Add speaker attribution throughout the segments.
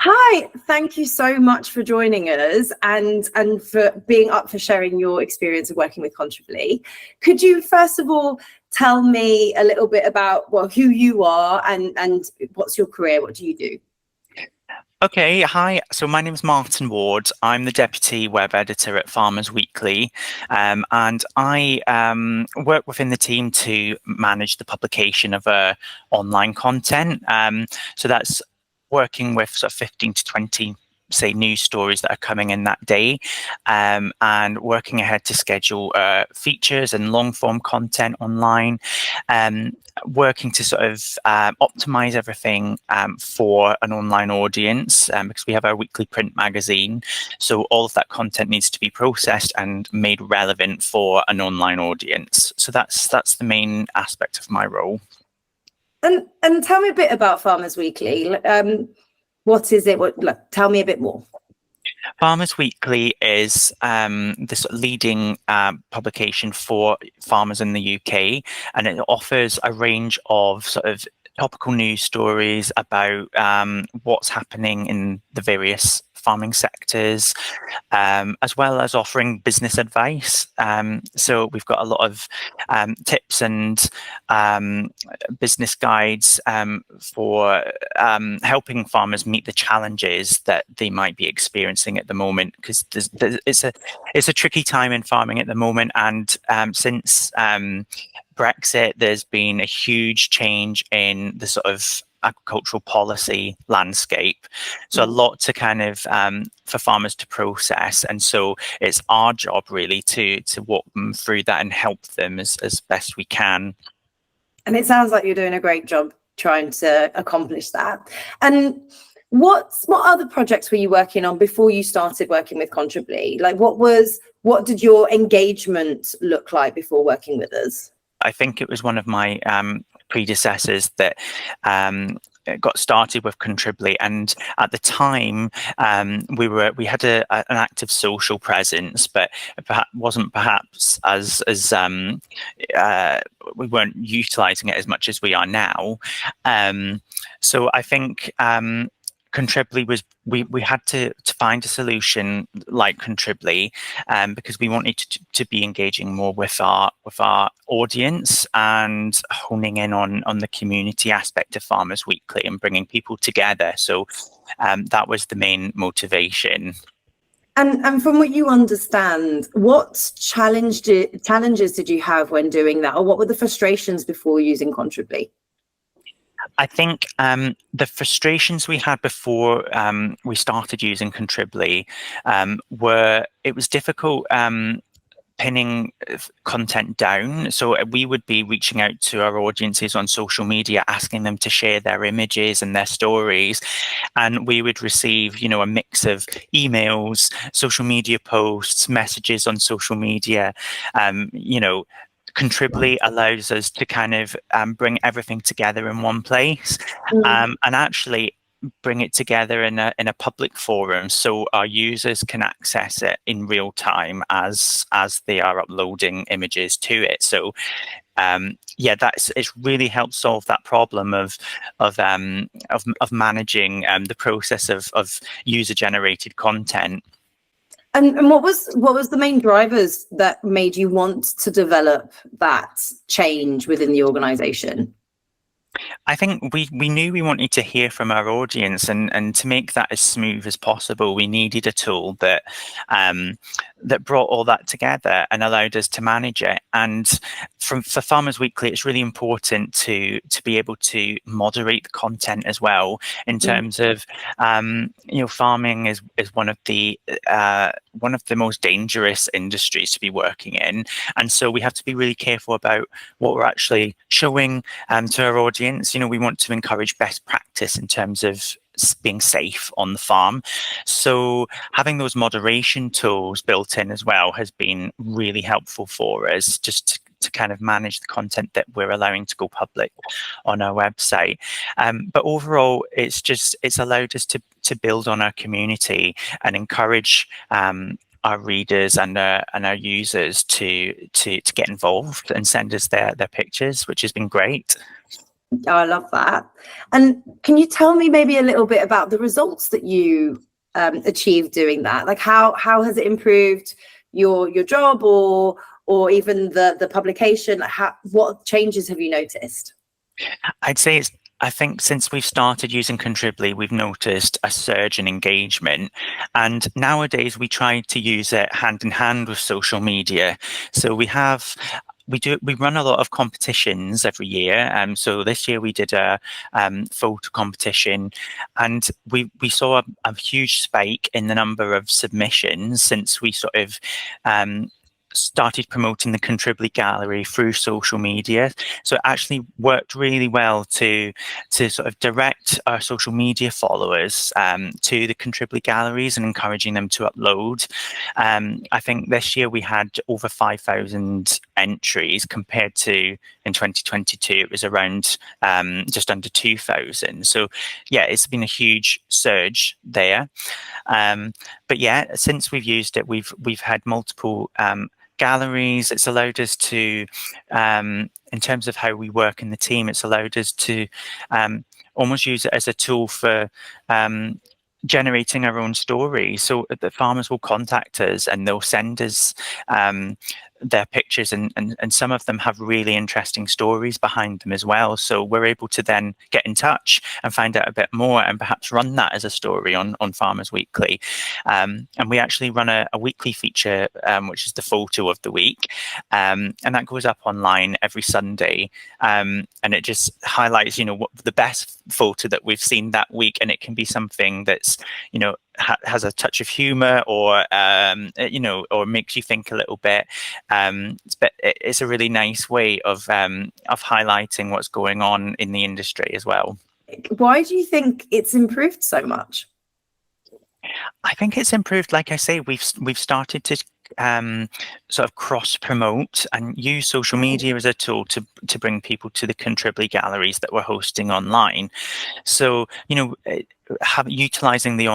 Speaker 1: Hi, thank you so much for joining us and for being up for sharing your experience of working with Contribly. Could you first of all tell me a little bit about who you are and what's your career? What do you do?
Speaker 2: Okay, hi. So my name is Martin Ward. I'm the Deputy Web Editor at Farmers Weekly, and I work within the team to manage the publication of online content. So that's working with sort of 15 to 20 say news stories that are coming in that day, and working ahead to schedule features and long form content online, working to sort of optimize everything for an online audience, because we have our weekly print magazine, so all of that content needs to be processed and made relevant for an online audience. So that's the main aspect of my role.
Speaker 1: And tell me a bit about Farmers Weekly. What is it? Tell me a bit more.
Speaker 2: Farmers Weekly is the sort of leading publication for farmers in the UK, and it offers a range of sort of topical news stories about what's happening in the various farming sectors, as well as offering business advice. So we've got a lot of tips and business guides for helping farmers meet the challenges that they might be experiencing at the moment, because it's a tricky time in farming at the moment, and since Brexit, there's been a huge change in the sort of agricultural policy landscape, so a lot to kind of for farmers to process, and so it's our job really to walk them through that and help them as best we can.
Speaker 1: And it sounds like you're doing a great job trying to accomplish that. And what other projects were you working on before you started working with Contribly? Like what did your engagement look like before working with us?
Speaker 2: I think it was one of my predecessors that got started with Contribly, and at the time we had an active social presence, but wasn't perhaps as we weren't utilizing it as much as we are now. So I think Contribly was we had to find a solution like Contribly, because we wanted to be engaging more with our audience and honing in on the community aspect of Farmers Weekly and bringing people together. So that was the main motivation.
Speaker 1: And from what you understand, what challenges did you have when doing that, or what were the frustrations before using Contribly?
Speaker 2: I think the frustrations we had before we started using Contribly were it was difficult pinning content down. So we would be reaching out to our audiences on social media, asking them to share their images and their stories, and we would receive, a mix of emails, social media posts, messages on social media. Contribly allows us to kind of bring everything together in one place, and actually bring it together in a public forum, so our users can access it in real time as they are uploading images to it. So it's really helped solve that problem of managing the process of user generated content.
Speaker 1: And what was the main drivers that made you want to develop that change within the organization?
Speaker 2: I think we knew we wanted to hear from our audience, and to make that as smooth as possible, we needed a tool that brought all that together and allowed us to manage it. And for Farmers Weekly, it's really important to be able to moderate the content as well, in terms of farming is one of the most dangerous industries to be working in, and so we have to be really careful about what we're actually showing to our audience. We want to encourage best practice in terms of being safe on the farm. So having those moderation tools built in as well has been really helpful for us, just to kind of manage the content that we're allowing to go public on our website. But overall, it's allowed us to build on our community and encourage our readers and our users to get involved and send us their pictures, which has been great.
Speaker 1: Oh, I love that. And can you tell me maybe a little bit about the results that you achieved doing that? Like how has it improved your job or even the publication? What changes have you noticed?
Speaker 2: I'd say I think since we've started using Contribly, we've noticed a surge in engagement. And nowadays we try to use it hand in hand with social media. So we run a lot of competitions every year. So this year we did a photo competition, and we saw a huge spike in the number of submissions since we sort of started promoting the Contribly gallery through social media. So it actually worked really well to sort of direct our social media followers to the Contribly galleries and encouraging them to upload. I think this year we had over 5,000 entries compared to in 2022 it was around just under 2,000. So yeah, it's been a huge surge there. But yeah, since we've used it, we've had multiple galleries. It's allowed us to, in terms of how we work in the team, it's allowed us to almost use it as a tool for generating our own stories. So the farmers will contact us and they'll send us their pictures, and some of them have really interesting stories behind them as well. So we're able to then get in touch and find out a bit more and perhaps run that as a story on Farmers Weekly. And we actually run a weekly feature, which is the photo of the week. And that goes up online every Sunday. And it just highlights, what the best photo that we've seen that week. And it can be something that's, has a touch of humor or or makes you think a little bit. But it's a really nice way of highlighting what's going on in the industry as well.
Speaker 1: Why do you think it's improved so much?
Speaker 2: I think it's improved. Like I say, we've started to sort of cross promote and use social media as a tool to bring people to the Contribly galleries that we're hosting online. So utilizing the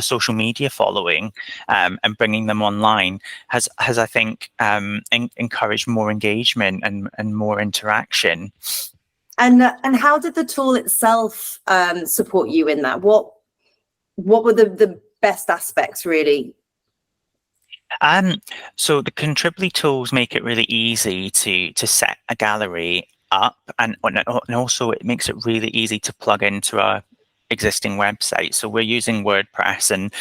Speaker 2: social media following and bringing them online has I think encouraged more engagement and more interaction.
Speaker 1: And how did the tool itself support you in that? What were the best aspects, really?
Speaker 2: So the Contribly tools make it really easy to set a gallery up, and also it makes it really easy to plug into our existing website. So we're using WordPress, and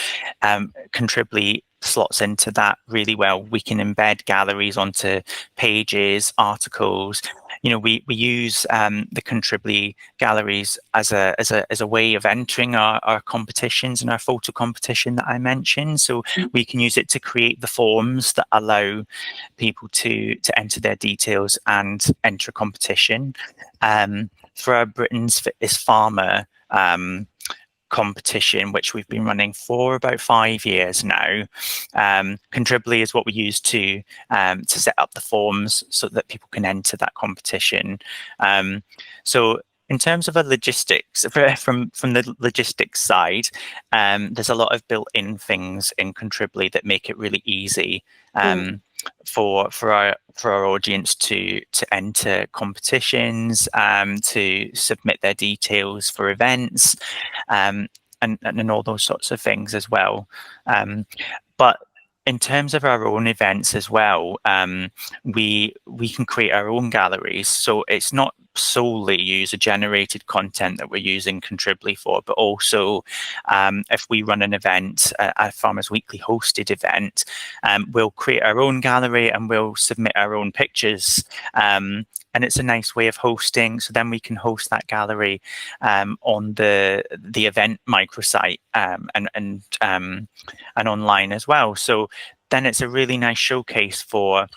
Speaker 2: Contribly slots into that really well. We can embed galleries onto pages, articles. We use the Contribly galleries as a way of entering our competitions and our photo competition that I mentioned. So we can use it to create the forms that allow people to enter their details and enter a competition. For our Britain's Fittest Farmer competition, which we've been running for about 5 years now, Contribly is what we use to set up the forms so that people can enter that competition. So in terms of logistics, from the logistics side, there's a lot of built-in things in Contribly that make it really easy for our audience to enter competitions, to submit their details for events, and all those sorts of things as well. But in terms of our own events as well, we can create our own galleries. So it's not solely user-generated content that we're using Contribly for, but also if we run an event, a Farmers Weekly hosted event, we'll create our own gallery and we'll submit our own pictures. And it's a nice way of hosting. So then we can host that gallery on the event microsite and online as well. So then it's a really nice showcase for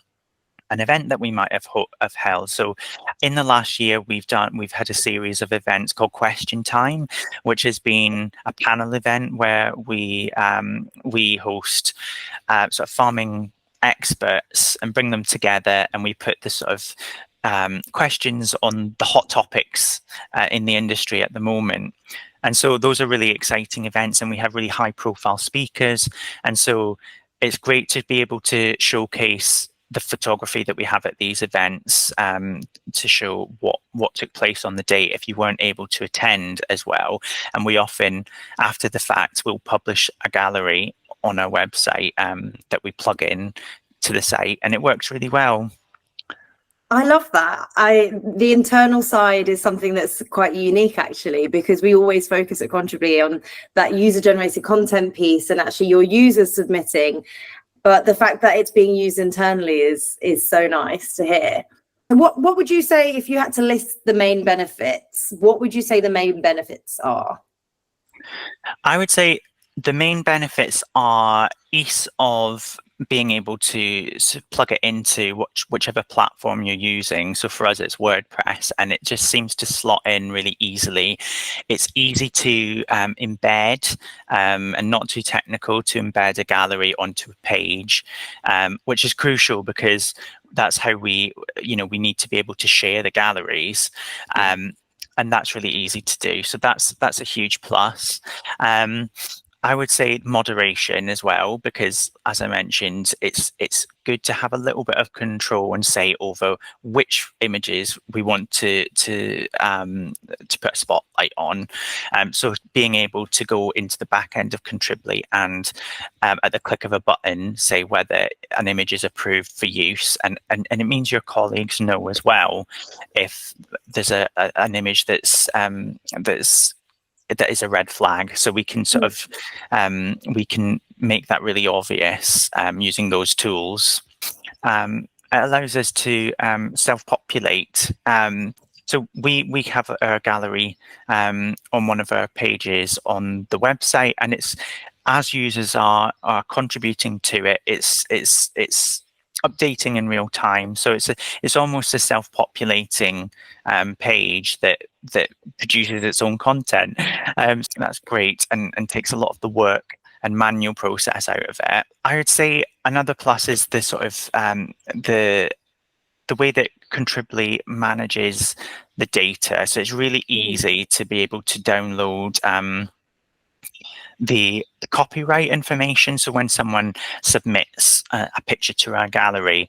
Speaker 2: an event that we might have held. So in the last year, we've had a series of events called Question Time, which has been a panel event where we host sort of farming experts and bring them together, and we put the sort of questions on the hot topics in the industry at the moment. And so those are really exciting events, and we have really high profile speakers. And so it's great to be able to showcase the photography that we have at these events to show what took place on the day if you weren't able to attend as well. And we often, after the fact, will publish a gallery on our website that we plug in to the site, and it works really well.
Speaker 1: I love that. The internal side is something that's quite unique, actually, because we always focus at Contribly on that user-generated content piece and actually your users submitting. But the fact that it's being used internally is so nice to hear. And what would you say, if you had to list the main benefits, what would you say the main benefits are?
Speaker 2: I would say the main benefits are ease of being able to plug it into whichever platform you're using. So for us, it's WordPress, and it just seems to slot in really easily. It's easy to embed and not too technical to embed a gallery onto a page, which is crucial because that's how we need to be able to share the galleries. And that's really easy to do. So that's a huge plus. I would say moderation as well, because as I mentioned, it's good to have a little bit of control and say over which images we want to put a spotlight on. So being able to go into the back end of Contribly and at the click of a button say whether an image is approved for use, and it means your colleagues know as well if there's an image that is a red flag, so we can sort of we can make that really obvious using those tools. It allows us to self-populate. So we have our gallery on one of our pages on the website, and it's as users are contributing to it, it's updating in real time. So it's almost a self-populating page that produces its own content. So that's great and takes a lot of the work and manual process out of it. I would say another plus is the sort of the way that Contribly manages the data. So it's really easy to be able to download the copyright information. So when someone submits a picture to our gallery,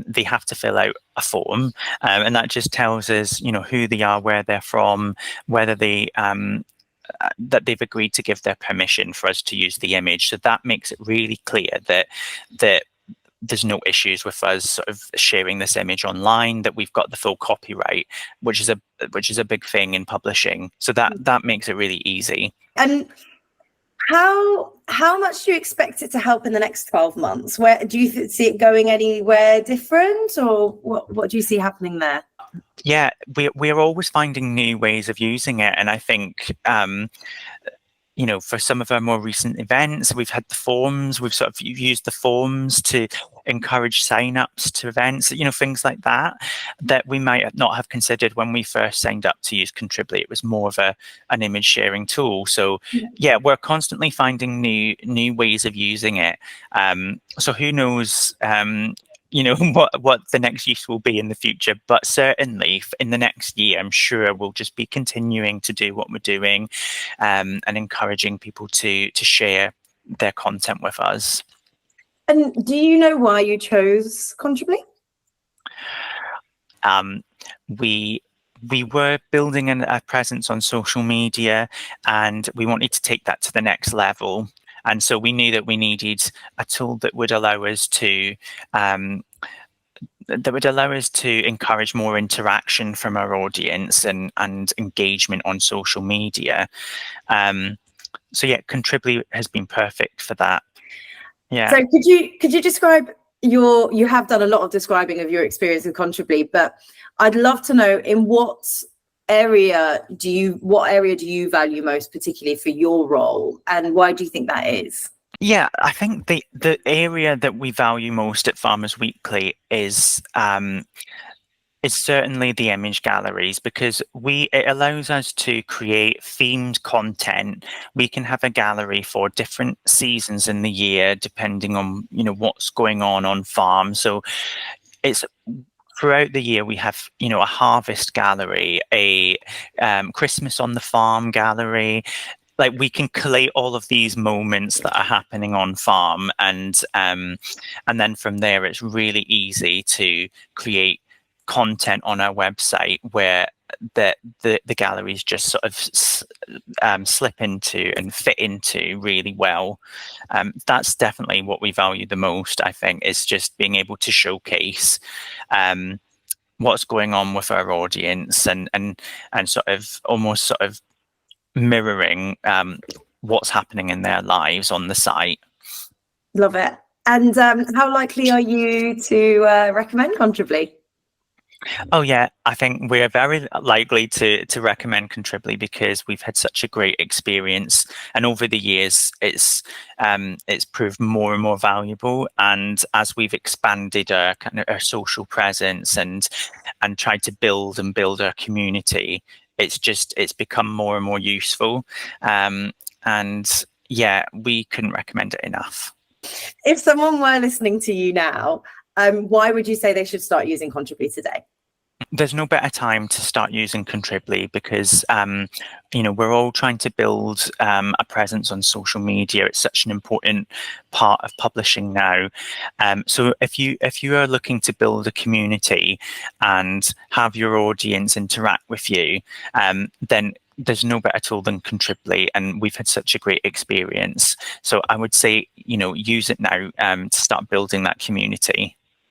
Speaker 2: they have to fill out a form, and that just tells us, who they are, where they're from, whether they that they've agreed to give their permission for us to use the image. So that makes it really clear that there's no issues with us sort of sharing this image online, that we've got the full copyright, which is a big thing in publishing. So that makes it really easy.
Speaker 1: And how much do you expect it to help in the next 12 months? Where do you see it going anywhere different, or what do you see happening there?
Speaker 2: Yeah, we're always finding new ways of using it, and I think for some of our more recent events, we've had the forms. We've sort of used the forms to encourage sign-ups to events, things like that we might not have considered when we first signed up to use Contribly. It was more of an image sharing tool. So yeah, we're constantly finding new ways of using it. So who knows what the next use will be in the future, but certainly in the next year, I'm sure we'll just be continuing to do what we're doing and encouraging people to share their content with us.
Speaker 1: And do you know why you chose Contribly?
Speaker 2: We were building a presence on social media, and we wanted to take that to the next level. And so we knew that we needed a tool that would allow us to encourage more interaction from our audience and engagement on social media. So yeah, Contribly has been perfect for that. Yeah.
Speaker 1: So could you describe you have done a lot of describing of your experience with Contribly, but I'd love to know in what area do you value most, particularly for your role, and why do you think that is?
Speaker 2: Yeah, I think the area that we value most at Farmers Weekly is certainly the image galleries, because it allows us to create themed content. We can have a gallery for different seasons in the year, depending on what's going on farm. So it's throughout the year we have a harvest gallery, a Christmas on the farm gallery. like we can collate all of these moments that are happening on farm, and then from there it's really easy to create content on our website where the galleries just sort of slip into and fit into really well. That's definitely what we value the most, I think, is just being able to showcase what's going on with our audience, and sort of almost sort of mirroring what's happening in their lives on the site.
Speaker 1: Love it. And how likely are you to recommend Contribly?
Speaker 2: Oh yeah, I think we're very likely to recommend Contribly because we've had such a great experience, and over the years it's proved more and more valuable. And as we've expanded our kind of our social presence and tried to build our community, it's become more and more useful. And yeah, we couldn't recommend it enough.
Speaker 1: If someone were listening to you now, why would you say they should start using Contribly today?
Speaker 2: There's no better time to start using Contribly because, we're all trying to build a presence on social media. It's such an important part of publishing now. So if you are looking to build a community and have your audience interact with you, then there's no better tool than Contribly, and we've had such a great experience. So I would say, use it now to start building that community.